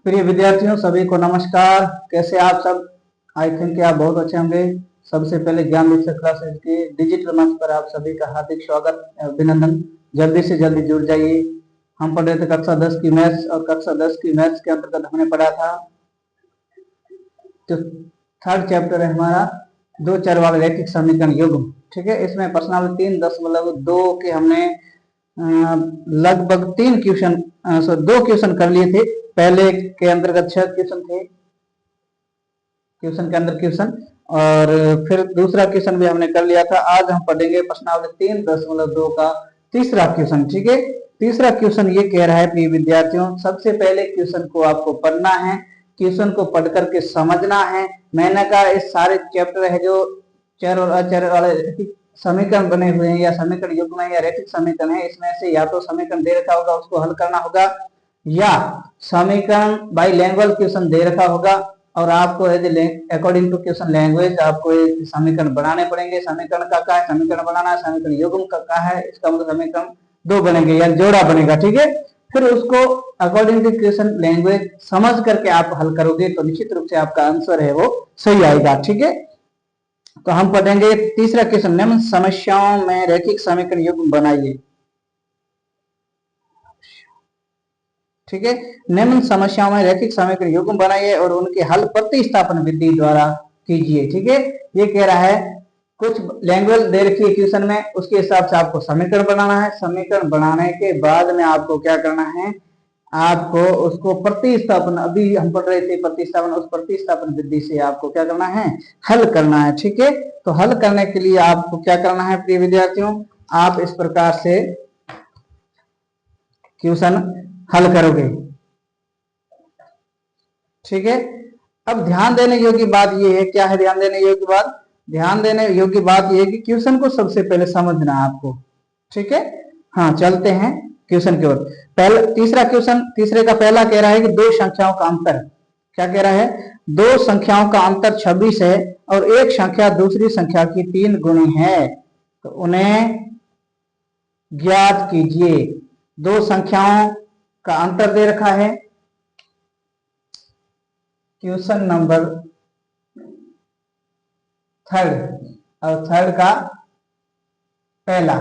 प्रिय विद्यार्थियों सभी को नमस्कार। कैसे आप सब? आई थिंक कि आप बहुत अच्छे होंगे। सबसे पहले ज्ञान दीक्षा क्लासेस के डिजिटल मंच पर आप सभी का हार्दिक स्वागत, अभिनंदन। जल्दी से जल्दी जुड़ जाइए। हम पढ़ रहे थे कक्षा 10 की मैथ्स, और कक्षा 10 की मैथ्स के अंतर्गत हमने पढ़ा था तो थर्ड चैप्टर है हमारा दो चर वाले रैखिक समीकरण युग्म। ठीक है, इसमें प्रश्नावली 3.2 के हमने लगभग 3 क्वेश्चन, दो क्वेश्चन कर लिए थे। पहले के अंतर्गत 6 क्वेश्चन थे, क्वेश्चन के अंदर क्वेश्चन, और फिर दूसरा क्वेश्चन भी हमने कर लिया था। आज हम पढ़ेंगे प्रश्नावली 3.2 का तीसरा क्वेश्चन। ठीक है, तीसरा क्वेश्चन ये कह रहा है प्रिय विद्यार्थियों, सबसे पहले क्वेश्चन को आपको पढ़ना है, क्वेश्चन को पढ़ करके समझना है। मैंने कहा इस सारे चैप्टर है जो चर और अचर वाले समीकरण बने हुए हैं या समीकरण युग्म है या रैखिक समीकरण है, इसमें से या तो समीकरण दे रखा होगा उसको हल करना होगा, या समीकरण बाई लैंग्वेज क्वेश्चन दे रखा होगा और आपको अकॉर्डिंग टू क्वेश्चन लैंग्वेज आपको समीकरण बनाने पड़ेंगे। समीकरण का है समीकरण बनाना है, समीकरण युग्म का है, इसका मतलब समीकरण दो बनेंगे या जोड़ा बनेगा। ठीक है, फिर उसको अकॉर्डिंग टू क्वेश्चन लैंग्वेज समझ करके आप हल करोगे तो निश्चित रूप से आपका आंसर है वो सही आएगा। ठीक है, तो हम पढ़ेंगे तीसरा क्वेश्चन, निम्न समस्याओं में रैखिक समीकरण युग्म बनाइए। ठीक है, निम्न समस्याओं में रैखिक समीकरण युग्म बनाइए और उनके हल प्रतिस्थापन विधि द्वारा कीजिए। ठीक है, ये कह रहा है कुछ लैंग्वेज दे रखी है क्वेश्चन में, उसके हिसाब से आपको समीकरण बनाना है। समीकरण बनाने के बाद में आपको क्या करना है, आपको उसको प्रतिस्थापन, अभी हम पढ़ रहे थे प्रतिस्थापन, उस प्रतिस्थापन विधि से आपको क्या करना है, हल करना है। ठीक है, तो हल करने के लिए आपको क्या करना है प्रिय विद्यार्थियों, आप इस प्रकार से क्वेश्चन हल करोगे। ठीक है, अब ध्यान देने योग्य बात यह है, क्या है ध्यान देने योग्य बात? ध्यान देने योग्य बात यह है कि क्वेश्चन को सबसे पहले समझना है आपको। ठीक है, हाँ चलते हैं क्वेश्चन की ओर। पहले तीसरा क्वेश्चन, तीसरे का पहला कह रहा है कि दो संख्याओं का अंतर, क्या कह रहा है, दो संख्याओं का अंतर 26 है और एक संख्या दूसरी संख्या की 3 गुणी है, तो उन्हें ज्ञात कीजिए। दो संख्याओं का अंतर दे रखा है, क्वेश्चन नंबर थर्ड और थर्ड का पहला,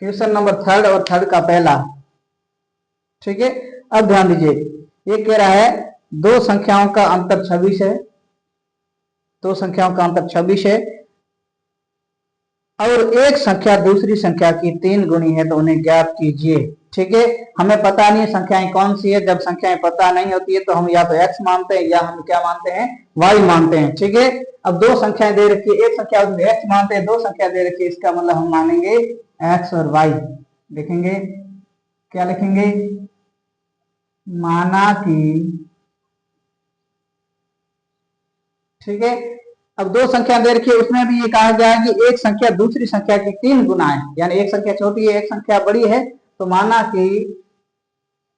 क्वेश्चन नंबर थर्ड और थर्ड का पहला। ठीक है, अब ध्यान दीजिए, ये कह रहा है दो संख्याओं का अंतर 26 है, दो संख्याओं का अंतर 26 है और एक संख्या दूसरी संख्या की 3 गुणी है, तो उन्हें ज्ञात कीजिए। ठीक है, हमें पता नहीं है संख्याएं कौन सी है। जब संख्याएं पता नहीं होती है तो हम या तो x मानते हैं या हम क्या मानते हैं, y मानते हैं। ठीक है, अब दो संख्याएं दे रखी है, एक संख्या x मानते हैं, दो संख्या दे रखी है, इसका मतलब हम मानेंगे x और y। लिखेंगे, क्या लिखेंगे, माना कि, ठीक है, अब दो संख्या दे रखी है, उसमें भी ये कहा गया है कि एक संख्या दूसरी संख्या की 3 गुना है, यानी एक संख्या छोटी है एक संख्या बड़ी है, तो माना कि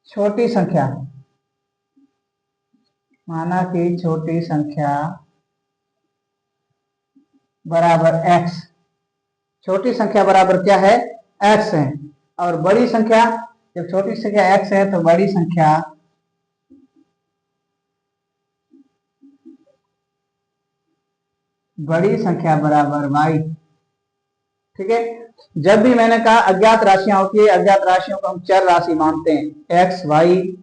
छोटी संख्या, माना कि छोटी संख्या बराबर x, छोटी संख्या बराबर क्या है, x है, और बड़ी संख्या, जब छोटी संख्या x है तो बड़ी संख्या बराबर y। ठीक है, जब भी मैंने कहा अज्ञात राशियां होती है, अज्ञात राशियों को हम चर राशि मानते हैं, x y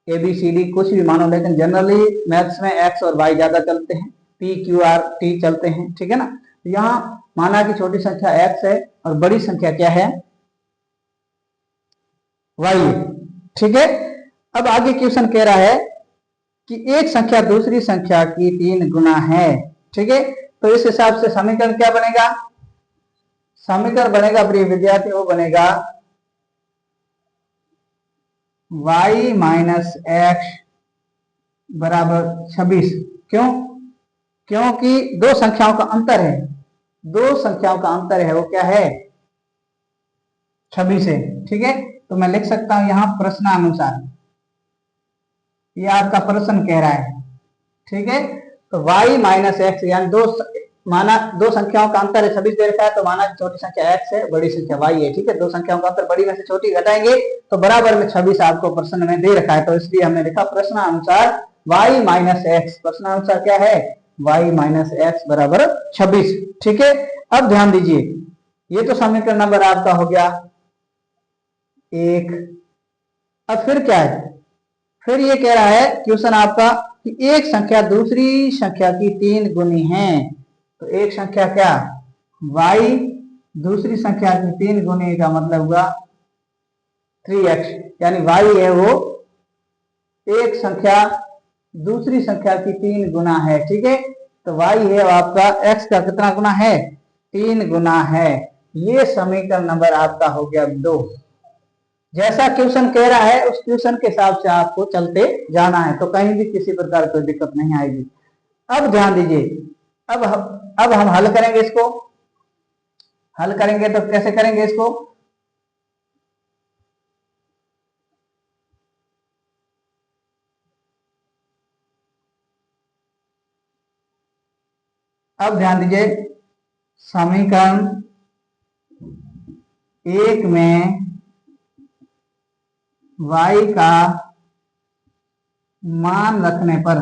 a b c d कुछ भी मानो, लेकिन जनरली मैथ्स में x और y ज्यादा चलते हैं, p q r t चलते हैं। ठीक है ना, यहाँ माना कि छोटी संख्या x है और बड़ी संख्या क्या है, y है। ठीक है, अब आगे क्वेश्चन कह रहा है कि एक संख्या दूसरी संख्या की 3 गुना है। ठीक है, तो इस हिसाब से समीकरण क्या बनेगा, समीकरण बनेगा प्रिय विद्यार्थी, वो बनेगा y माइनस एक्स बराबर 26। क्यों? क्योंकि दो संख्याओं का अंतर है, दो संख्याओं का अंतर है, वो क्या है, 26 है। ठीक है, तो मैं लिख सकता हूं यहां प्रश्नानुसार, ये आपका प्रश्न कह रहा है। ठीक है, तो y माइनस एक्स, यानी माना दो संख्याओं का अंतर है 26 दे रखा है, तो माना छोटी संख्या x है बड़ी संख्या y है। ठीक है, दो संख्याओं का अंतर बड़ी में से छोटी घटाएंगे तो बराबर में 26 आपको प्रश्न में दे रखा है, तो इसलिए हमने लिखा प्रश्नानुसार y माइनस एक्स। प्रश्नानुसार क्या है? y माइनस एक्स बराबर 26। ठीक है, अब ध्यान दीजिए, ये तो समीकरण नंबर आपका हो गया 1। अब फिर क्या है? फिर ये कह रहा है क्वेश्चन आपका कि एक संख्या दूसरी संख्या की 3 गुनी है। तो एक संख्या क्या? y दूसरी संख्या की 3 गुनी का मतलब हुआ 3x, यानी y है वो एक संख्या दूसरी संख्या की 3 गुना है। ठीक है, तो y है आपका x का कितना गुना है? 3 गुना है। ये समीकरण नंबर आपका हो गया 2। जैसा क्वेश्चन कह रहा है उस क्वेश्चन के हिसाब से आपको चलते जाना है, तो कहीं भी किसी प्रकार कोई दिक्कत नहीं आएगी। अब ध्यान दीजिए, अब हम हल करेंगे इसको। हल करेंगे तो कैसे करेंगे इसको? अब ध्यान दीजिए, समीकरण 1 में y का मान रखने पर,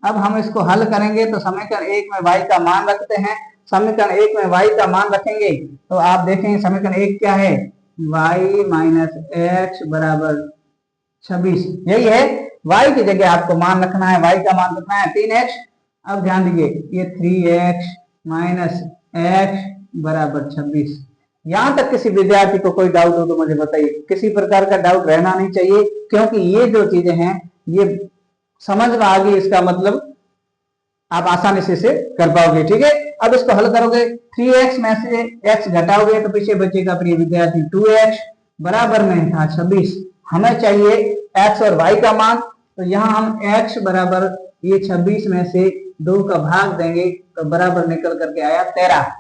अब हम इसको हल करेंगे तो समीकरण 1 में y का मान रखते हैं। समीकरण 1 में y का मान रखेंगे तो आप देखेंगे समीकरण 1 क्या है? y माइनस एक्स बराबर 26। यही है, y की जगह आपको मान रखना है, y का मान रखना है 3x। अब ध्यान दीजिए, ये 3x माइनस एक्स बराबर 26। यहां तक किसी विद्यार्थी को कोई डाउट हो तो मुझे बताइए। किसी प्रकार का डाउट रहना नहीं चाहिए, क्योंकि ये जो चीजें हैं ये समझ में आ गई, इसका मतलब आप आसानी से इसे कर पाओगे। ठीक है, अब इसको हल करोगे, 3x में से x घटाओगे तो पीछे बचेगा प्रिय विद्यार्थी 2x, बराबर में था 26। हमें चाहिए x और y का मान, तो यहाँ हम x बराबर ये 26 में से 2 का भाग देंगे तो बराबर निकल करके आया 13,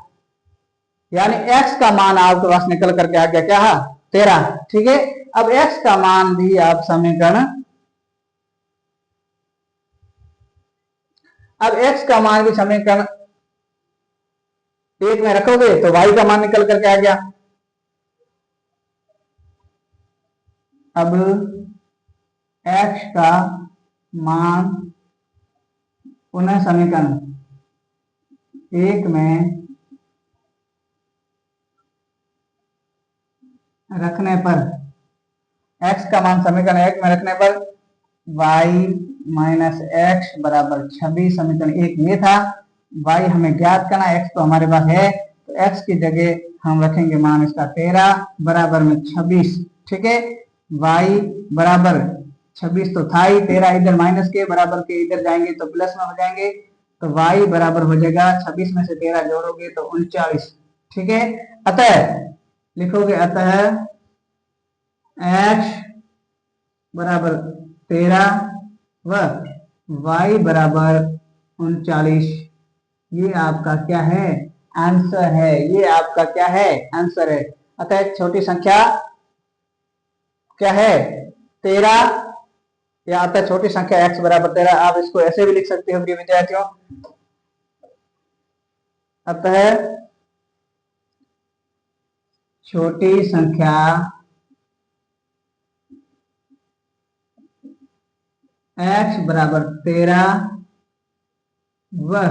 यानी x का मान आपके पास निकल करके आ गया क्या? 13। ठीक है, अब x का मान भी आप समीकरण, अब x का मान भी समीकरण 1 में रखोगे तो y का मान निकल करके आ गया। अब x का मान पुनः समीकरण 1 में रखने पर, x का मान समीकरण 1 में रखने पर y माइनस एक्स बराबर 26, समीकरण 1 ये था। y हमें ज्ञात करना, x तो हमारे पास है, तो x की जगह हम रखेंगे मान इसका 13 बराबर में 26। ठीक है, y बराबर 26 तो था ही, 13 इधर माइनस के बराबर के इधर जाएंगे तो प्लस में हो जाएंगे, तो y बराबर हो जाएगा 26 में से 13 जोड़ोगे तो 39। ठीक है, अतः लिखोगे, अतः x बराबर 13 व y बराबर 39। ये आपका क्या है? आंसर है। ये आपका क्या है? आंसर है। अतः एक छोटी संख्या क्या है? 13, या अतः छोटी संख्या x बराबर 13। आप इसको ऐसे भी लिख सकते हो प्रिय विद्यार्थियों, अतः छोटी संख्या x बराबर 13 व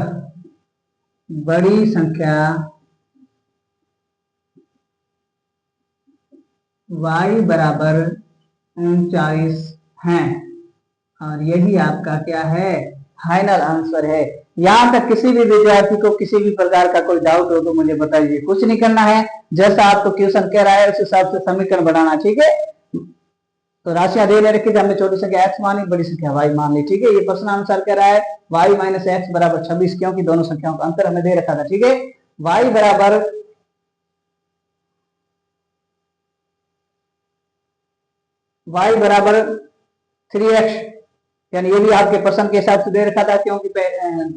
बड़ी संख्या y बराबर 39 है। और यही आपका क्या है? फाइनल आंसर है। यहां तक किसी भी विद्यार्थी को किसी भी प्रकार का कोई डाउट हो तो मुझे बताइए। कुछ नहीं करना है, जैसा आपको क्वेश्चन कह रहा है उस हिसाब से समीकरण बनाना। ठीक है, तो राशियां दे रखी थी, हमने छोटी संख्या x मानी, बड़ी संख्या y मान ली। ठीक है, ये प्रश्न अनुसार कह रहा है y माइनस एक्स बराबर 26, क्योंकि दोनों संख्याओं का अंतर हमें दे रखा था। ठीक है, y बराबर y बराबर 3x, यानी ये भी आपके पसंद के हिसाब से दे रखा था, क्योंकि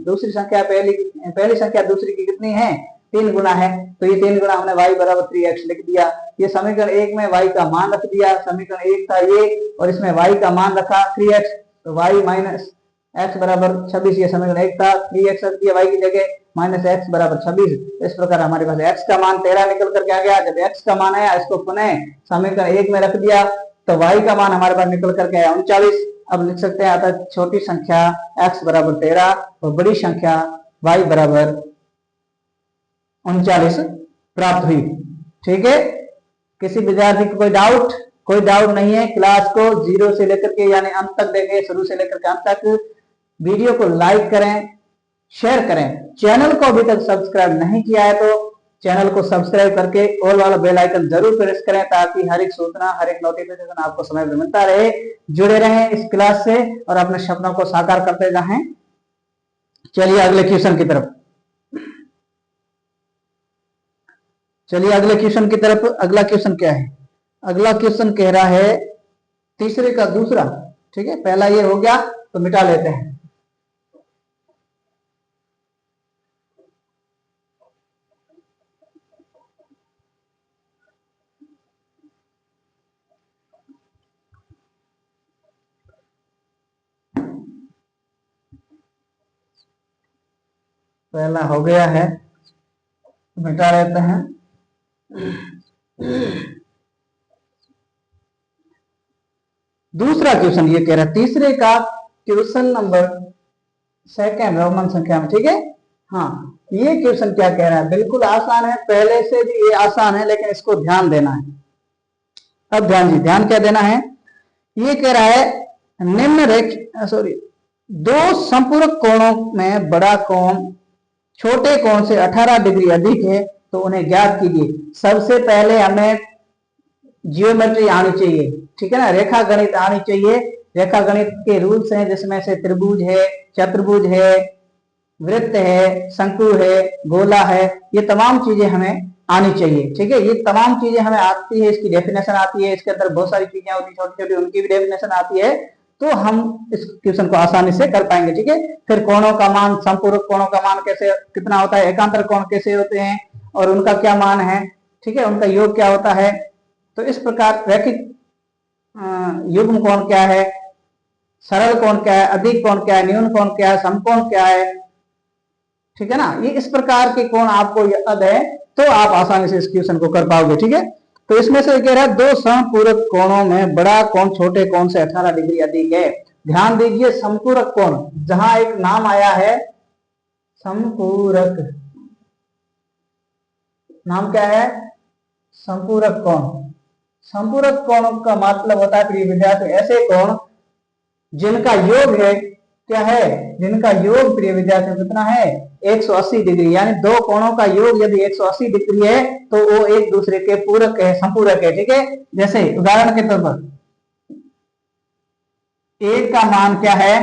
दूसरी संख्या पहली संख्या दूसरी की कितनी है? 3 गुना है, तो ये 3 गुना हमने y बराबर 3x लिख दिया। ये समीकरण 1 में y का मान रख दिया, समीकरण 1 था ये, और इसमें y का मान रखा 3x, तो y माइनस x बराबर 26 ये समीकरण 1 था। 3x रख दिया y की जगह, माइनस x बराबर 26। इस प्रकार हमारे पास x का मान 13 निकल करके आ गया। जब x का मान आया, इसको पुनः समीकरण 1 में रख दिया तो y का मान हमारे पास निकल करके आया 39। अब लिख सकते हैं अतः छोटी संख्या x बराबर 13 और बड़ी संख्या y बराबर 39 प्राप्त हुई। ठीक है, किसी विद्यार्थी को कोई डाउट? कोई डाउट नहीं है। क्लास को 0 से लेकर के यानी अंत तक देखें, शुरू से लेकर के अंत तक। वीडियो को लाइक करें, शेयर करें। चैनल को अभी तक सब्सक्राइब नहीं किया है तो चैनल को सब्सक्राइब करके ऑल वाला बेल आइकन जरूर प्रेस करें, ताकि हर एक सूचना, हर एक नोटिफिकेशन आपको समय पर मिलता रहे। जुड़े रहें इस क्लास से और अपने सपनों को साकार करते जाएं। चलिए अगले क्वेश्चन की तरफ, चलिए अगले क्वेश्चन की तरफ। अगला क्वेश्चन क्या है? अगला क्वेश्चन कह रहा है तीसरे का दूसरा। ठीक है, पहला ये हो गया तो मिटा लेते हैं। पहला हो गया है, मिटा लेते हैं। दूसरा क्वेश्चन ये कह रहा है तीसरे का क्वेश्चन नंबर सेकंड रोमन संख्या में। ठीक है, हाँ, ये क्वेश्चन क्या कह रहा है? बिल्कुल आसान है, पहले से भी ये आसान है, लेकिन इसको ध्यान देना है। अब ध्यान क्या देना है? ये कह रहा है दो संपूरक कोणों में बड़ा कोण छोटे कोण से 18 डिग्री अधिक है, तो उन्हें ज्ञात कीजिए। सबसे पहले हमें जियोमेट्री आनी चाहिए। ठीक है ना, रेखा गणित आनी चाहिए। रेखा गणित के रूल्स हैं, जिसमें से त्रिभुज है, चतुर्भुज है, वृत्त है, शंकु है, गोला है, ये तमाम चीजें हमें आनी चाहिए। ठीक है, ये तमाम चीजें हमें आती है, इसकी डेफिनेशन आती है, इसके अंदर बहुत सारी चीजें होती है छोटी छोटी, उनकी भी डेफिनेशन आती है, तो हम इस क्वेश्चन को आसानी से कर पाएंगे। ठीक है, फिर कोणों का मान, संपूरक कोणों का मान कैसे कितना होता है, एकांतर कोण कैसे होते हैं और उनका क्या मान है, ठीक है, उनका योग क्या होता है। तो इस प्रकार रैखिक युग्म कोण क्या है, सरल कोण क्या है, अधिक कोण क्या है, न्यून कोण क्या है, समकोण क्या है। ठीक है ना, ये इस प्रकार के कोण आपको याद है तो आप आसानी से इस क्वेश्चन को कर पाओगे। ठीक है, तो इसमें से कह रहा है दो समपूरक कोणों में बड़ा कोण छोटे कोण से 18 डिग्री अधिक है। ध्यान दीजिए, समपूरक कोण, जहां एक नाम आया है समपूरक, नाम क्या है? संपूरक कोण। संपूरक कोण का मतलब होता है प्रिय विद्यार्थी ऐसे कोण जिनका योग है, क्या है, जिनका योग प्रिय विद्यार्थी कितना है? 180 डिग्री। यानी दो कोणों का योग यदि 180 डिग्री है तो वो एक दूसरे के पूरक है, संपूरक है। ठीक है, जैसे उदाहरण के तौर पर एक का मान क्या है,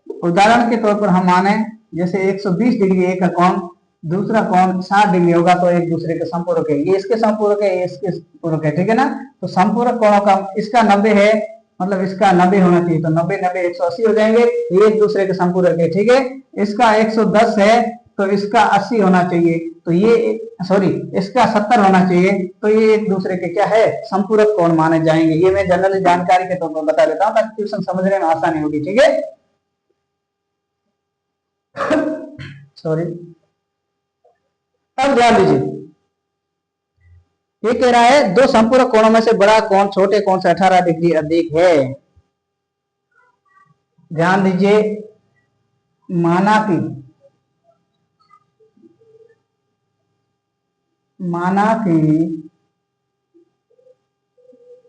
उदाहरण के तौर पर हम माने जैसे 120 डिग्री एक का कोण, दूसरा कोण 60 डिग्री होगा, तो एक दूसरे के संपूरक है। ये इसके संपूरक है, ये इसके संपूरक है। ठीक है ना, तो संपूरक कोणों का इसका 90 है, मतलब इसका 90 होना चाहिए, तो 90 90 180 हो जाएंगे, ये एक दूसरे के संपूरक है। ठीक है, इसका 110 है तो इसका 80 होना चाहिए, तो ये सॉरी इसका 70 होना चाहिए, तो ये एक दूसरे के क्या है? संपूरक कोण माने जाएंगे। ये मैं जनरल जानकारी के तौर पर बता देता हूँ ताकि क्वेश्चन समझने में आसानी होगी। ठीक है, सॉरी। अब ध्यान दीजिए, ये कह रहा है दो संपूरक कोणों में से बड़ा कोण छोटे कोण से 18 डिग्री अधिक है। ध्यान दीजिए, माना कि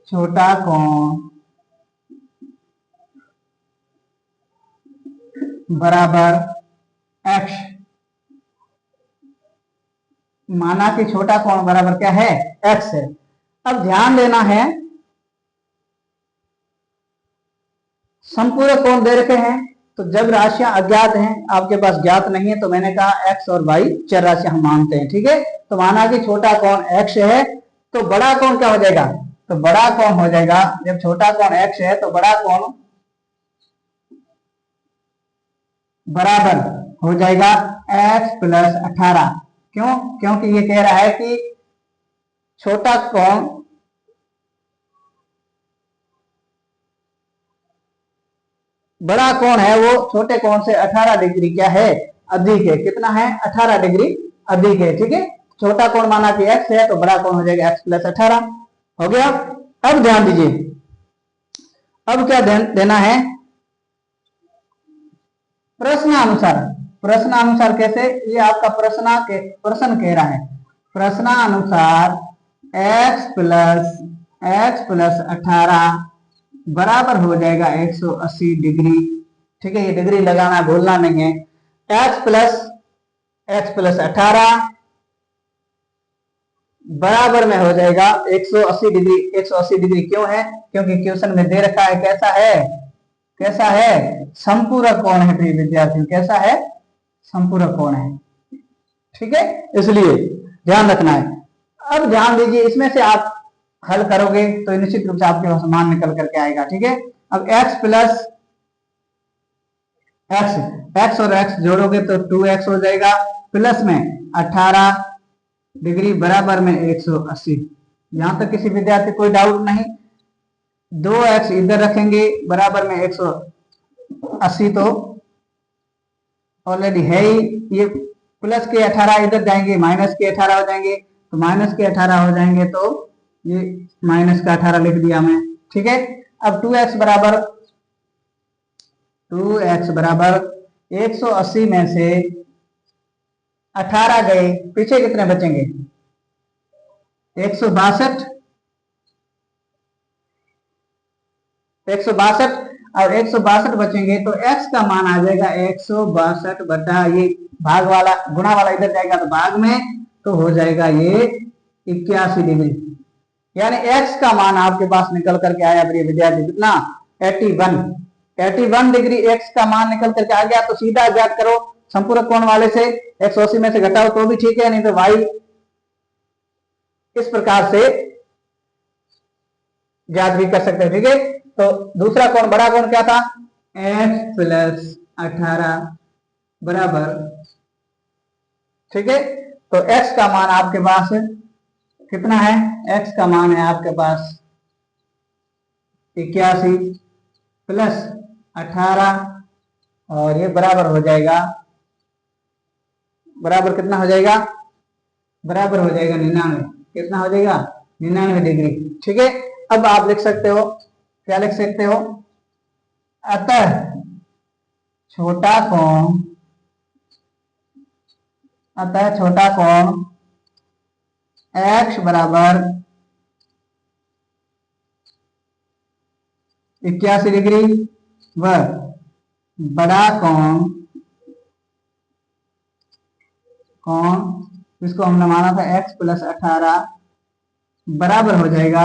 छोटा कोण बराबर x, माना कि छोटा कोण बराबर क्या है? x है। अब ध्यान देना है, संपूरक कोण दे रखे हैं, तो जब राशियां अज्ञात हैं, आपके पास ज्ञात नहीं है, तो मैंने कहा x और y चर राशियां हम मानते हैं। ठीक है, तो माना कि छोटा कोण x है, तो बड़ा कोण क्या हो जाएगा? तो बड़ा कोण हो जाएगा, जब छोटा कोण x है तो बड़ा कोण बराबर हो जाएगा x प्लस 18। क्यों? क्योंकि ये कह रहा है कि छोटा कोण बड़ा कोण है वो छोटे कोण से 18 डिग्री क्या है, अधिक है। कितना है, 18 डिग्री अधिक है। ठीक है, छोटा कोण माना कि x है तो बड़ा कोण हो जाएगा x प्लस 18। हो गया। अब ध्यान दीजिए, अब क्या देना है, प्रश्नानुसार। प्रश्नानुसार कैसे, ये आपका प्रश्न कह रहा है, प्रश्नानुसार x प्लस 18 बराबर हो जाएगा 180 डिग्री। ठीक है, ये डिग्री लगाना भूलना नहीं है। x प्लस 18 बराबर में हो जाएगा 180 डिग्री। 180 डिग्री क्यों है, क्योंकि क्वेश्चन में दे रखा है कैसा है, कैसा है, संपूरक कोण है प्रिय विद्यार्थियों, कैसा है, संपूरक कोण है। ठीक है, इसलिए ध्यान रखना है। अब ध्यान दीजिए, इसमें से आप हल करोगे तो निश्चित रूप से आपके पास मान निकल करके आएगा। ठीक है, अब x प्लस x और x जोड़ोगे तो 2x हो जाएगा, प्लस में 18 डिग्री बराबर में 180। यहां तक किसी विद्यार्थी कोई डाउट नहीं। 2x इधर रखेंगे बराबर में 180 तो ऑलरेडी है ही, ये प्लस के 18 इधर जाएंगे माइनस के 18 हो जाएंगे, तो माइनस के 18 हो जाएंगे तो ये माइनस का 18 लिख दिया मैं। ठीक है, अब 2x बराबर 180 में से 18 गए, पीछे कितने बचेंगे, 162। 162 और 162 बचेंगे तो x का मान आ जाएगा 162 बटा ये भाग वाला गुणा वाला इधर जाएगा तो भाग में, तो हो जाएगा ये 81 डिग्री। यानी x का मान आपके पास निकल करके आया प्रिय विद्यार्थी, कितना, 81 डिग्री x का मान निकल करके आ गया। तो सीधा ज्ञात करो संपूरक कोण वाले से 180 में से घटाओ तो भी ठीक है, नहीं तो y इस प्रकार से ज्ञात भी कर सकते हैं। ठीक है, तो दूसरा कोण, बड़ा कोण क्या था, x प्लस 18 बराबर, ठीक है, तो x का मान आपके पास कितना है, x का मान है आपके पास 81 प्लस 18 और ये बराबर हो जाएगा, बराबर कितना हो जाएगा, बराबर हो जाएगा 99। कितना हो जाएगा, 99 डिग्री। ठीक है, अब आप लिख सकते हो, क्या लिख सकते हो, अतः छोटा कोण, अतः छोटा कोण x बराबर 81 डिग्री व बड़ा कोण जिसको हमने माना था x प्लस 18 बराबर हो जाएगा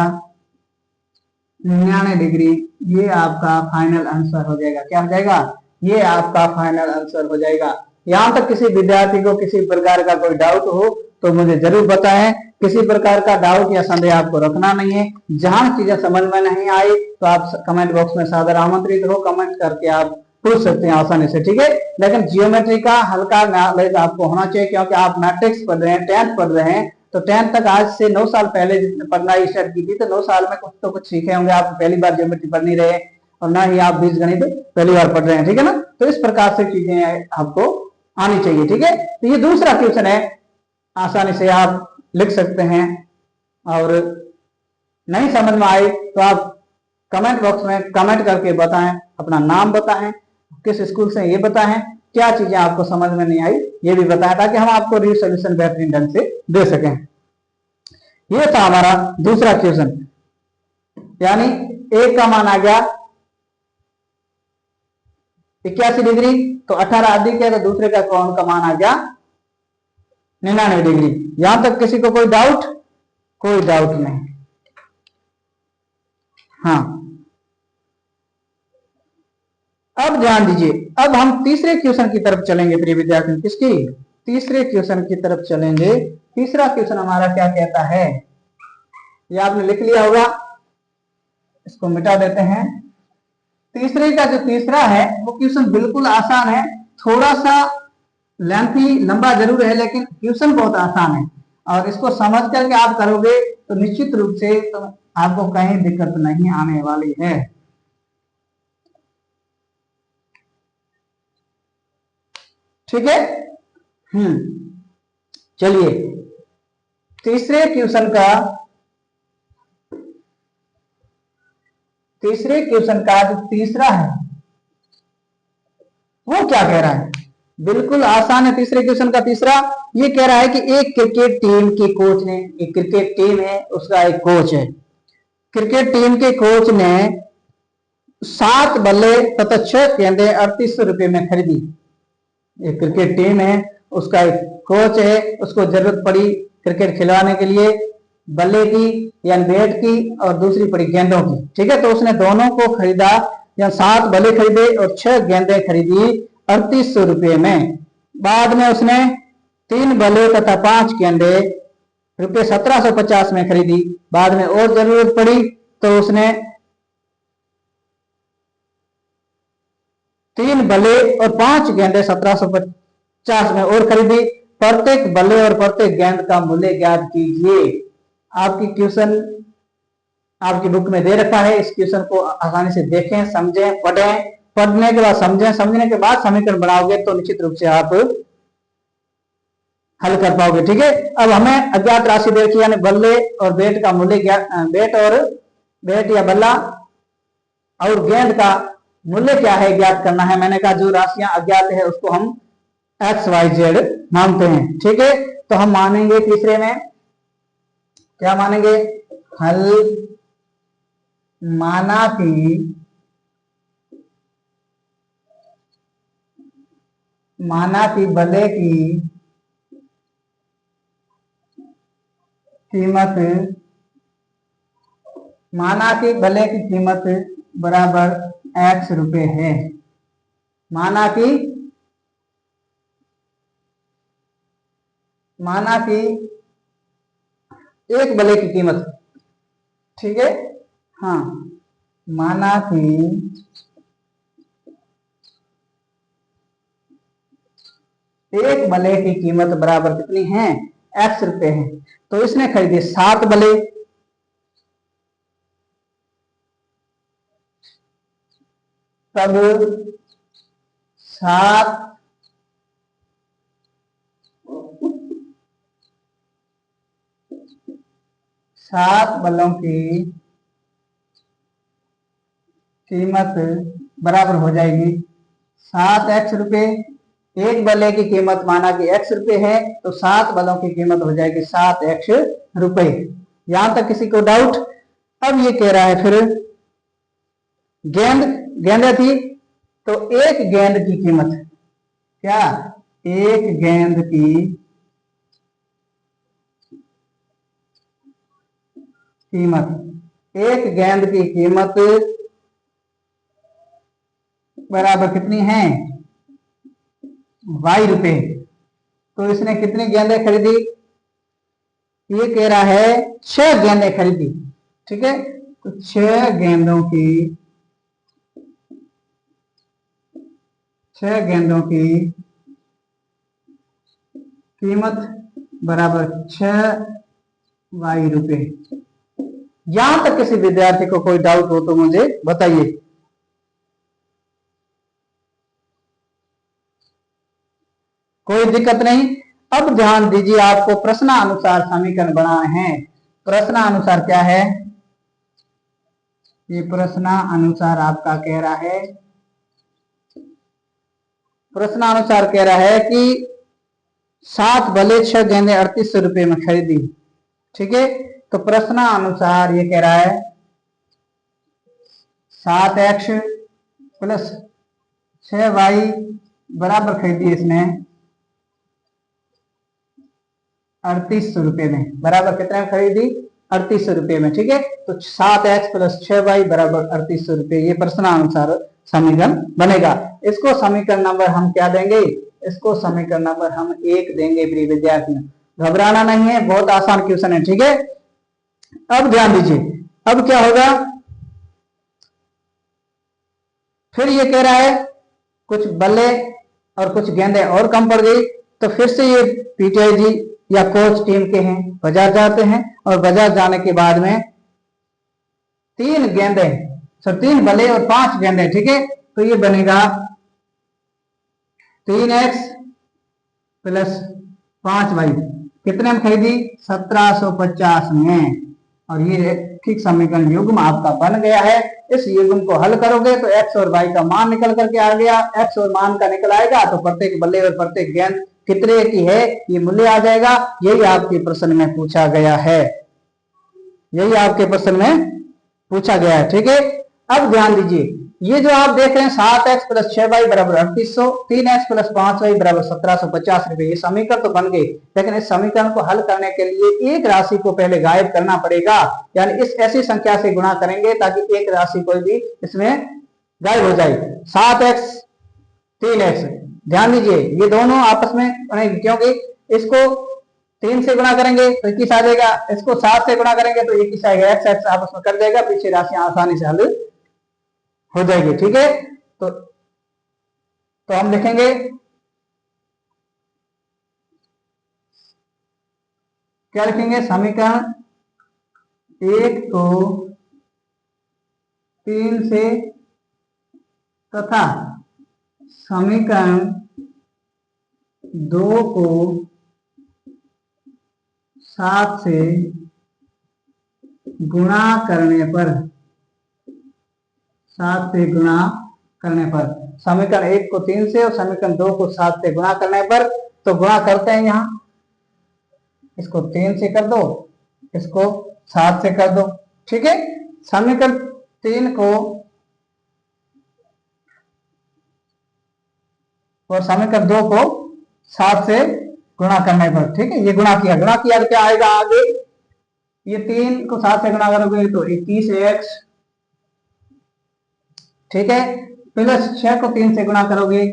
99 डिग्री। ये आपका फाइनल आंसर हो जाएगा। क्या हो जाएगा, ये आपका फाइनल आंसर हो जाएगा। यहां तक किसी विद्यार्थी को किसी प्रकार का कोई डाउट हो तो मुझे जरूर बताएं। किसी प्रकार का डाउट या संदेह आपको रखना नहीं है। जहां चीजें समझ में नहीं आई तो आप कमेंट बॉक्स में सादर आमंत्रित हो, कमेंट करके आप पूछ सकते हैं आसानी से। ठीक है, लेकिन जियोमेट्री का हल्का नॉलेज आपको होना चाहिए, क्योंकि आप मैट्रिक्स पढ़ रहे हैं, 10th पढ़ रहे हैं, तो 10th तक आज से 9 साल पहले पढ़ना स्टार्ट की थी, तो 9 साल में कुछ तो कुछ सीखे होंगे। आप पहली बार जियोमेट्री पढ़ नहीं रहे और ना ही आप बीजगणित पहली बार पढ़ रहे हैं। ठीक है ना, तो इस प्रकार से चीजें आपको आनी चाहिए। ठीक है, तो ये दूसरा क्वेश्चन है, आसानी से आप लिख सकते हैं। और नहीं समझ में आए तो आप कमेंट बॉक्स में कमेंट करके बताएं, अपना नाम बताएं, किस स्कूल से ये बताएं, क्या चीजें आपको समझ में नहीं आई ये भी बताएं, ताकि हम आपको सोल्यूशन बेहतरीन ढंग से दे सकें। ये था हमारा दूसरा क्वेश्चन, यानी एक का मान आ गया 81 डिग्री, तो 18 अधिक है, तो दूसरे का कोण का मान आ गया 99 डिग्री। यहां तक किसी को कोई डाउट, कोई डाउट नहीं। हाँ, अब ध्यान दीजिए, अब हम तीसरे क्वेश्चन की तरफ चलेंगे प्रिय विद्यार्थियों। किसकी, तीसरे क्वेश्चन की तरफ चलेंगे। तीसरा क्वेश्चन हमारा क्या कहता है, ये आपने लिख लिया होगा, इसको मिटा देते हैं। तीसरे का जो तीसरा है वो क्वेश्चन बिल्कुल आसान है, थोड़ा सा लेंथी लंबा जरूर है, लेकिन क्वेश्चन बहुत आसान है और इसको समझ करके आप करोगे तो निश्चित रूप से तो आपको कहीं दिक्कत नहीं आने वाली है। ठीक है। चलिए तीसरे क्वेश्चन का जो तीसरा है वो क्या कह रहा है, बिल्कुल आसान है। तीसरे क्वेश्चन का तीसरा ये कह रहा है कि एक क्रिकेट टीम के कोच ने, एक क्रिकेट टीम है उसका एक कोच है, क्रिकेट टीम के कोच ने 7 बल्ले तथा 6 गेंदें 3800 रुपए में खरीदी। एक क्रिकेट टीम है, उसका एक कोच है, उसको जरूरत पड़ी क्रिकेट खिलवाने के लिए बल्ले की या बैट की और दूसरी पड़ी गेंदों की, ठीक है। तो उसने दोनों को खरीदा, या 7 बल्ले खरीदे और 6 गेंदें खरीदी 3800 रुपये में। बाद में उसने 3 बल्ले तथा 5 गेंदें रुपये 1750 में खरीदी। बाद में और जरूरत पड़ी तो उसने 3 बल्ले और 5 गेंदें 1750 में और खरीदी। प्रत्येक बल्ले और प्रत्येक गेंद का मूल्य ज्ञात कीजिए। आपकी क्वेश्चन आपकी बुक में दे रखा है, इस क्वेश्चन को आसानी से देखें, समझें, पढ़ें, पढ़ने के बाद समझें, समझने के बाद समीकरण बनाओगे तो निश्चित रूप से आप हल कर पाओगे, ठीक है। अब हमें अज्ञात राशि दे रखी यानी बल्ले और बैट का मूल्य, बैट या बल्ला और गेंद का मूल्य क्या है ज्ञात करना है। मैंने कहा जो राशियां अज्ञात है उसको हम एक्स वाई जेड मानते हैं, ठीक है। तो हम मानेंगे तीसरे में क्या मानेंगे, हल माना कि बल्ले की कीमत, माना कि बल्ले की कीमत बराबर एक्स रुपए है। माना कि एक बल्ले की कीमत, ठीक है, हाँ, माना कि एक बल्ले की कीमत बराबर कितनी है, एक्स रुपए है। तो इसने खरीदे 7 बल्ले, तब 7 बल्लों की कीमत बराबर हो जाएगी 7 एक्स रुपए। एक बल्ले की कीमत माना कि एक्स रुपए है तो 7 बल्लों की कीमत हो जाएगी 7 एक्स रुपए। यहां तक किसी को डाउट। अब ये कह रहा है फिर गेंद थी तो एक गेंद की कीमत, क्या, एक गेंद की कीमत, एक गेंद की कीमत बराबर कितनी है, वाई रुपए। तो इसने कितनी गेंदें खरीदी, ये कह रहा है 6 गेंदें खरीदी, ठीक है। तो 6 गेंदों की कीमत बराबर 6 वाई रुपए। यहां तक किसी विद्यार्थी को कोई डाउट हो तो मुझे बताइए। कोई दिक्कत नहीं। अब ध्यान दीजिए, आपको प्रश्नानुसार समीकरण बनाने हैं। प्रश्नानुसार क्या है, ये प्रश्नानुसार आपका कह रहा है, प्रश्नानुसार कह रहा है कि 7 बल्ले 6 गेंदें 3800 रुपये में खरीदी, ठीक है। तो प्रश्नानुसार ये कह रहा है 7 एक्स प्लस 6 वाई बराबर खरीदी इसने 3800 रुपये में। बराबर कितने में खरीदी, 3800 रुपये में, ठीक है। तो 7 एक्स प्लस 6 वाई बराबर 3800 रुपये, ये प्रश्नानुसार समीकरण बनेगा। इसको समीकरण नंबर हम क्या देंगे, इसको समीकरण नंबर हम 1 देंगे प्रिय विद्यार्थियों। घबराना नहीं है, बहुत आसान क्वेश्चन है, ठीक है। अब ध्यान दीजिए, अब क्या होगा, फिर ये कह रहा है कुछ बल्ले और कुछ गेंदें और कम पड़ गई, तो फिर से ये पीटीआई जी या कोच टीम के हैं, बाजार जाते हैं और बाजार जाने के बाद में 3 बल्ले और 5 गेंदें, ठीक है। तो ये बनेगा 3x प्लस 5y कितने में खरीदी 1750 में। और ये ठीक समीकरण युग्म आपका बन गया है। इस युग्म को हल करोगे तो x और y का मान निकल करके आ गया। x और मान का निकल आएगा तो प्रत्येक बल्ले और प्रत्येक गेंद कितने की है ये मूल्य आ जाएगा। यही आपके प्रश्न में पूछा गया है, यही आपके प्रश्न में पूछा गया है। ठीक है, अब ध्यान दीजिए, ये जो आप देख रहे हैं 7x प्लस 6y बराबर 3800, 3x प्लस 5y बराबर 1750 रुपए, ये समीकरण तो बन गए, लेकिन इस समीकरण को हल करने के लिए एक राशि को पहले गायब करना पड़ेगा। यानी इस ऐसी संख्या से गुणा करेंगे ताकि एक राशि कोई भी इसमें गायब हो जाए। 7x 3x, ध्यान दीजिए ये दोनों आपस में, क्योंकि इसको 3 से गुणा करेंगे तो 21 आ जाएगा, इसको 7 से गुणा करेंगे तो 21 आएगा, x x आपस में कर जाएगा, पीछे राशियां आसानी से हल हो जाएगी। ठीक है, तो हम लिखेंगे क्या लिखेंगे, समीकरण 1 को 3 से तथा समीकरण 2 को 7 से गुणा करने पर, 7 से गुणा करने पर, समीकरण 1 को 3 से और समीकरण 2 को 7 से गुणा करने पर, तो गुणा करते हैं, यहां इसको 3 से कर दो, इसको 7 से कर दो। ठीक है, समीकरण 3 को और समीकरण 2 को 7 से गुणा करने पर, ठीक है, ये गुणा किया तो क्या आएगा आगे, ये 3 को 7 से गुणा करोगे तो 21x, ठीक है, प्लस 6 को 3 से गुणा करोगे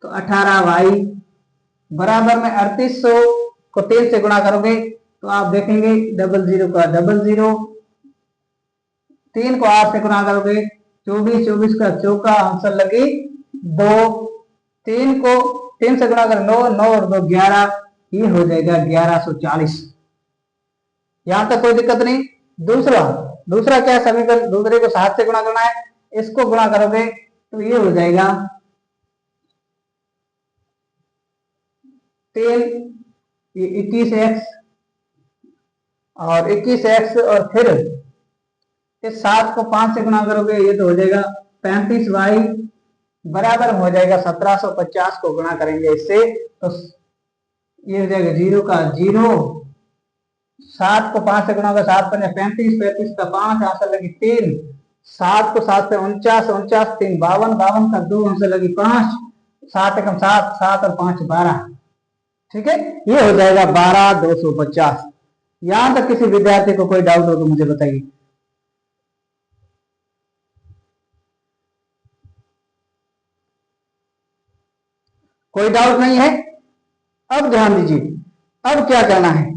तो 18y बराबर में 3800 को 3 से गुणा करोगे तो आप देखेंगे 00 का 00, 3 को 8 से गुणा करोगे 24, 24 का चौका, आंसर लगी 2, 3 को 3 से गुणा कर 9, 9 और 2 11, ये हो जाएगा 1140। यहां तक कोई दिक्कत नहीं। दूसरा क्या समीकरण, दूसरे को 7 से गुणा करना है, इसको गुणा करोगे तो ये हो जाएगा 3, ये 21x और 21x, और फिर इस 7 को 5 से गुणा करोगे ये तो हो जाएगा 35y बराबर हो जाएगा 1750 को गुणा करेंगे इससे तो ये हो जाएगा 0 का 0, 7 को 5 से गुणा होगा 7 5 35, 35 का 5, आंसर लगी 3, 7 को 7 से 49, 49 3 52, 52 का 2, आंसर लगी 5, 7 एकम 7, 7 और 5 12। ठीक है, ये हो जाएगा 12250। यहां तक किसी विद्यार्थी को कोई डाउट हो तो मुझे बताइए। कोई डाउट नहीं है? अब ध्यान दीजिए, अब क्या करना है,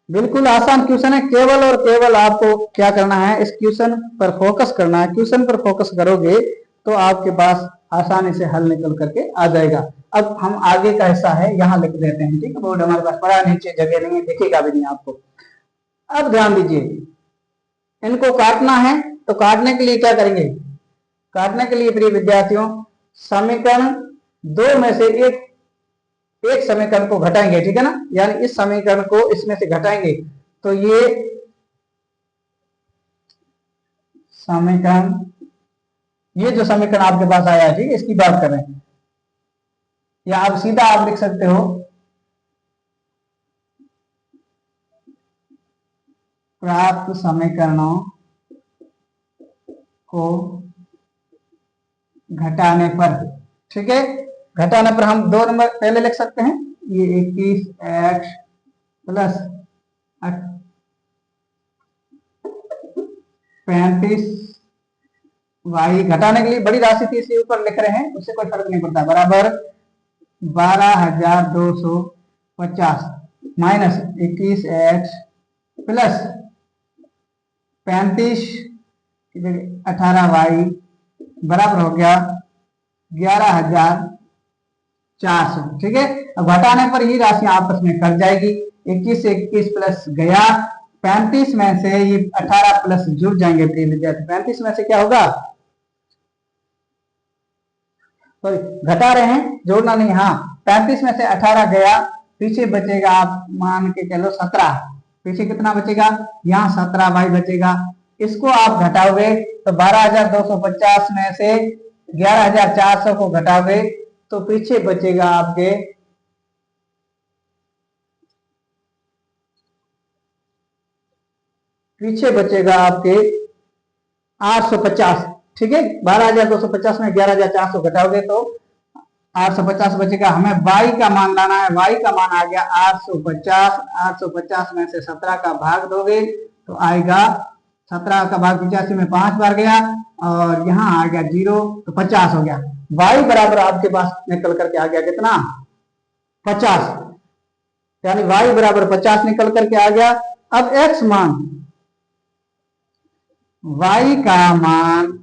बिल्कुल आसान क्वेश्चन है, केवल और केवल आपको क्या करना है, इस क्वेश्चन पर फोकस करना है। क्वेश्चन पर फोकस करोगे तो आपके पास आसानी से हल निकल करके आ जाएगा। अब हम आगे का हिस्सा है यहाँ लिख देते हैं, ठीक है, बोर्ड हमारे पास पड़ा, नीचे जगह नहीं है, दिखेगा भी नहीं आपको। अब ध्यान दीजिए, इनको काटना है तो काटने के लिए क्या करेंगे, काटने के लिए प्रिय विद्यार्थियों समीकरण 2 में से एक समीकरण को घटाएंगे, ठीक है ना, यानी इस समीकरण को इसमें से घटाएंगे तो ये समीकरण, ये जो समीकरण आपके पास आया है, ठीक है, इसकी बात कर रहे हैं, या आप सीधा आप लिख सकते हो प्राप्त समीकरणों को घटाने पर, ठीक है, घटाने पर हम 2 नंबर पहले लिख सकते हैं, ये 21x प्लस 35y, घटाने के लिए बड़ी राशि थी इसलिए ऊपर लिख रहे हैं, उससे कोई फर्क नहीं पड़ता, बराबर 12250 माइनस 21x प्लस 35 18y बराबर हो गया 11400। ठीक है, अब घटाने पर ही राशियां आपस में कट जाएगी, 21 से 21 प्लस गया, 35 में से ये 18 प्लस जुड़ जाएंगे प्रिय विद्यार्थी, 35 में से क्या होगा, सॉरी घटा रहे हैं, जोड़ना नहीं, हाँ 35 में से 18 गया, पीछे बचेगा आप मान के चलो 17। पीछे कितना बचेगा, यहाँ 17 भाई बचेगा। इसको आप घटाओगे तो 12,250 में से 11,400 को घटाओगे तो पीछे बचेगा आपके 850। ठीक है, 12,250 में 11,400 घटाओगे तो 850 बचेगा। हमें y का मान लाना है, y का मान आ गया 850। 850 में से 17 का भाग दोगे तो आएगा 17 का भाग 85 में 5 बार गया और यहाँ आ गया 0 तो 50 हो गया। y बराबर आपके पास निकल करके आ गया कितना, 50, यानी y बराबर 50 निकल करके आ गया। अब x मान, y का मान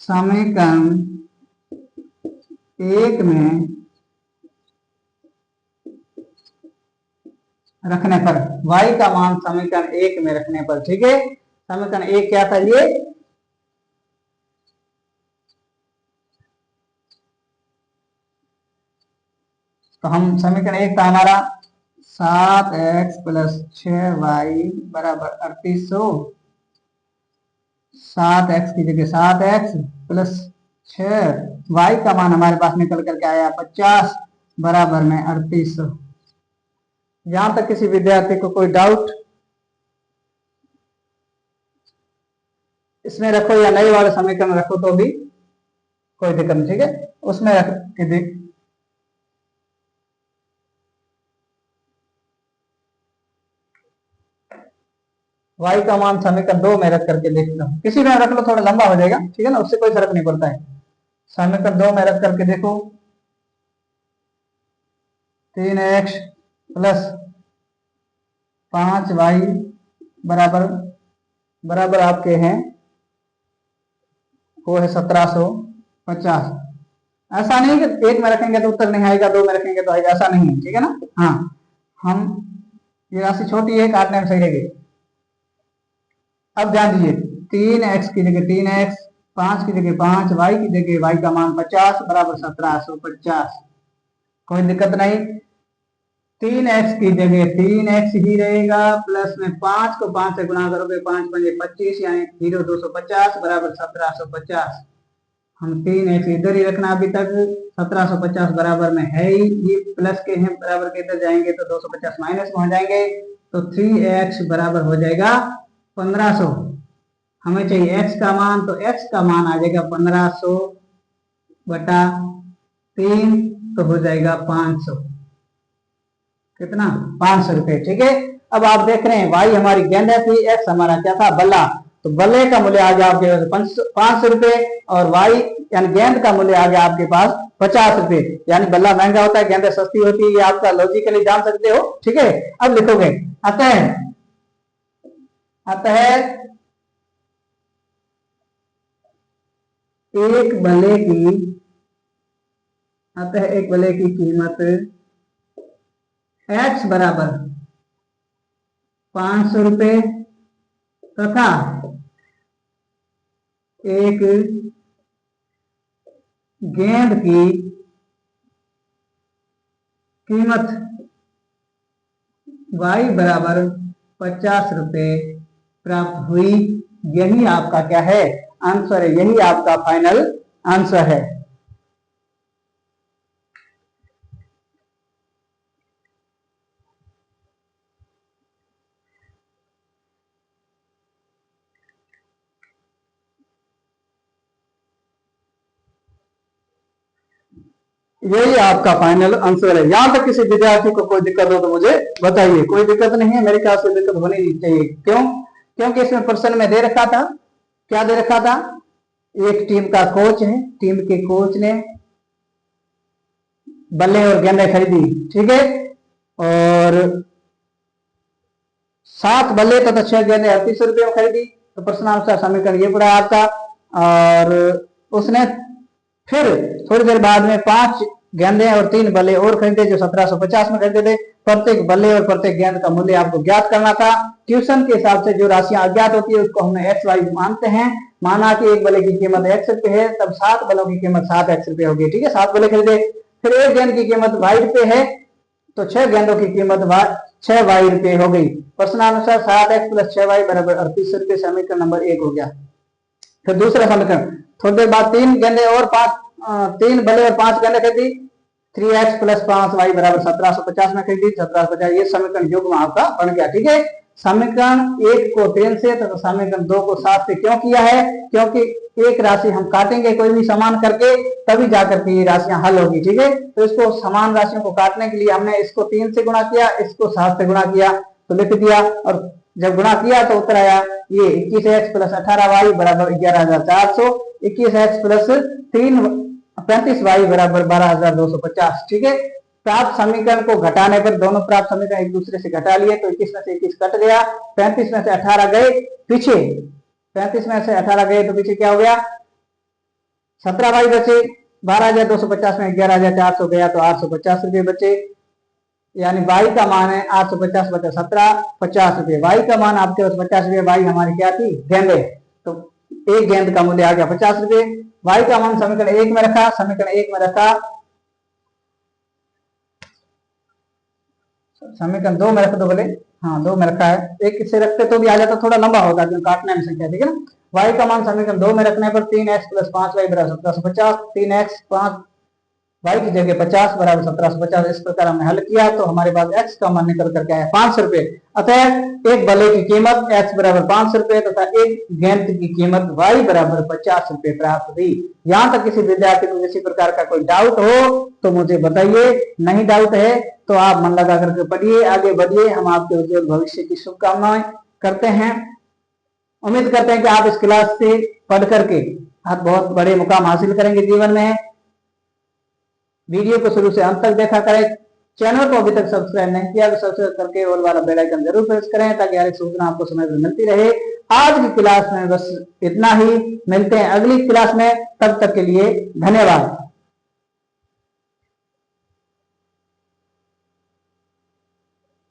समीकरण 1 में रखने पर, y का मान समीकरण 1 में रखने पर, ठीक है। समीकरण 1 क्या था ये, तो हम समीकरण 1 था हमारा 7x + 6y बराबर 3800। 7x की जगह 7x + 6y का मान हमारे पास निकल करके आया 50 बराबर में 3800। यहां तक किसी विद्यार्थी को कोई डाउट इसमें रखो या नए वाले समीकरण रखो तो भी कोई दिक्कत नहीं, ठीक है, उसमें रख के देख। y का मान समीकरण 2 में रख करके देख लो, किसी में रख लो, थोड़ा लंबा हो जाएगा, ठीक है ना, उससे कोई फर्क नहीं पड़ता है। समीकरण 2 में रख करके देखो, 3x + 5y बराबर बराबर आपके हैं वो है 1750। ऐसा नहीं कि 1 में रखेंगे तो उत्तर नहीं आएगा, 2 में रखेंगे तो आएगा, ऐसा नहीं है, ठीक है ना। हाँ, हम ये राशि छोटी है, काटने में सही रहेगी। अब ध्यान दीजिए, 3x की जगह 3x, 5 की जगह 5, y की जगह y का मान 50 बराबर 1750। कोई दिक्कत नहीं, 3x की जगह 3x ही रहेगा, प्लस में 5 को 5 से गुणा करोगे, 5 × 5 = 25, यानी 0 250 बराबर 1750। हम 3x इधर ही रखना, अभी तक 1750 बराबर में है ही, ये प्लस के हैं, बराबर के इधर जाएंगे तो 250 माइनस में हो जाएंगे, तो 3x बराबर हो जाएगा 1500। हमें चाहिए x का मान, तो x का मान आ जाएगा 1500 बटा 3, तो हो जाएगा 500। कितना, 500 रुपए, ठीक है। अब आप देख रहे हैं y हमारी गेंद थी, x हमारा क्या था, बल्ला, तो बल्ले का मूल्य आ गया आपके 500 रुपए और y यानी गेंद का मूल्य आ गया आपके पास 50 रुपए। यानी बल्ला महंगा होता है, गेंद सस्ती होती है, ये आपका लॉजिकली जान सकते हो, ठीक है। अब लिखोगे, अतः एक बल्ले की कीमत x बराबर 500 रुपए तथा एक गेंद की कीमत y बराबर 50 रुपए प्राप्त हुई। यही आपका क्या है, आंसर है, यही आपका फाइनल आंसर है। यही आपका फाइनल आंसर है। यहां तक किसी विद्यार्थी को कोई दिक्कत हो तो मुझे बताइए। कोई दिक्कत नहीं है, मेरे ख्याल से दिक्कत होनी नहीं चाहिए। क्यों, क्योंकि इसमें प्रश्न में दे रखा था, क्या दे रखा था, एक टीम का कोच है, टीम के कोच ने बल्ले और गेंदें खरीदी, ठीक है, और 7 बल्ले तथा 6 गेंदें 3800 रुपये में खरीदी। तो प्रश्नानुसार समीकरण ये पड़ा आपका। और उसने फिर थोड़ी देर बाद में 5 गेंदे और 3 बल्ले और खरीदे जो 1750 में खरीदे थे। प्रत्येक बल्ले और प्रत्येक गेंद का मूल्य आपको ज्ञात करना था। क्वेश्चन के हिसाब से जो राशियां अज्ञात होती है उसको हमने एक्स वाई मानते हैं। माना कि एक बल्ले की कीमत x रुपए है, तब 7 बल्लों की कीमत 7x रुपए होगी। ठीक है, 7 बल्ले खरीदे। फिर एक गेंद की कीमत y रुपए है, तो 6 गेंदों की कीमत 6y रुपए हो गई। प्रश्नानुसार 7x प्लस 6y बराबर 38 रुपए। समीकरण नंबर 1 हो गया। फिर दूसरा समीकरण, थोड़ी देर बाद 3 गेंदे और 3 बल्ले और 5 गेंदे खरीदी। 3x प्लस 5y बराबर 1750 में खरीदी। 1750, ये समीकरण युग्म आपका बन गया। ठीक है, समीकरण 1 को 3 से तथा समीकरण 2 को 7 से क्यों किया है? क्योंकि एक राशि हम काटेंगे कोई भी समान करके, तभी जाकर के ये राशियां हल होगी। ठीक है, तो इसको समान राशियों को काटने के लिए हमने इसको 3 से गुणा किया, इसको 7 से गुणा किया, तो लिख दिया। और जब गुणा किया तो उत्तर आया ये 21x प्लस 18y बराबर 11,400। 21x प्लस 35y बराबर 12,250। ठीक है, प्राप्त समीकरण को घटाने पर दोनों प्राप्त समीकरण एक दूसरे से घटा लिए, तो 21 में से 21 कट गया, 35 में से 18 गए पीछे, 35 में से 18 गए तो पीछे क्या हो गया, 17y बचे। 12,250 में 11,400 गया तो 850 रुपये बचे। यानी y का मान है 850 बचा 17, 50 रुपये। y का मान आपके पास 50 रुपये, y हमारी क्या थी, गेंदे, तो एक गेंद का मूल्य आ गया 50 रुपये। y का मान समीकरण 1 में रखा, समीकरण 1 में रखा, समीकरण 2 में रख दो बोले, हाँ 2 में रखा है। एक से रखते तो भी आ जाता, थोड़ा लंबा होगा क्योंकि काटने में संख्या। ठीक है ना, y का मान समीकरण 2 में रखने पर 3x प्लस 5y बराबर 1750। 3x 5 y की जगह 50 बराबर 1750। इस प्रकार हमने हल किया तो हमारे पास x का मान निकल करके आया 500 रुपए। अतः एक बल्ले की कीमत x बराबर 500 रुपए तथा एक गेंद की कीमत y बराबर 50 रुपए प्राप्त हुई। यहाँ तक किसी विद्यार्थी को किसी प्रकार का कोई डाउट हो तो मुझे बताइए, नहीं डाउट है तो आप मन लगा करके पढ़िए, आगे बढ़िए। हम आपके उज्जवल भविष्य की शुभकामनाएं करते हैं। उम्मीद करते हैं कि आप इस क्लास से पढ़ करके आप बहुत बड़े मुकाम हासिल करेंगे जीवन में। वीडियो को शुरू से अंत तक देखा करें। चैनल को अभी तक सब्सक्राइब नहीं किया तो सब्सक्राइब करके ऑल वाला बेल आइकन जरूर प्रेस करें ताकि हर एक सूचना आपको समय पर मिलती रहे। आज की क्लास में बस इतना ही, मिलते हैं अगली क्लास में, तब तक के लिए धन्यवाद।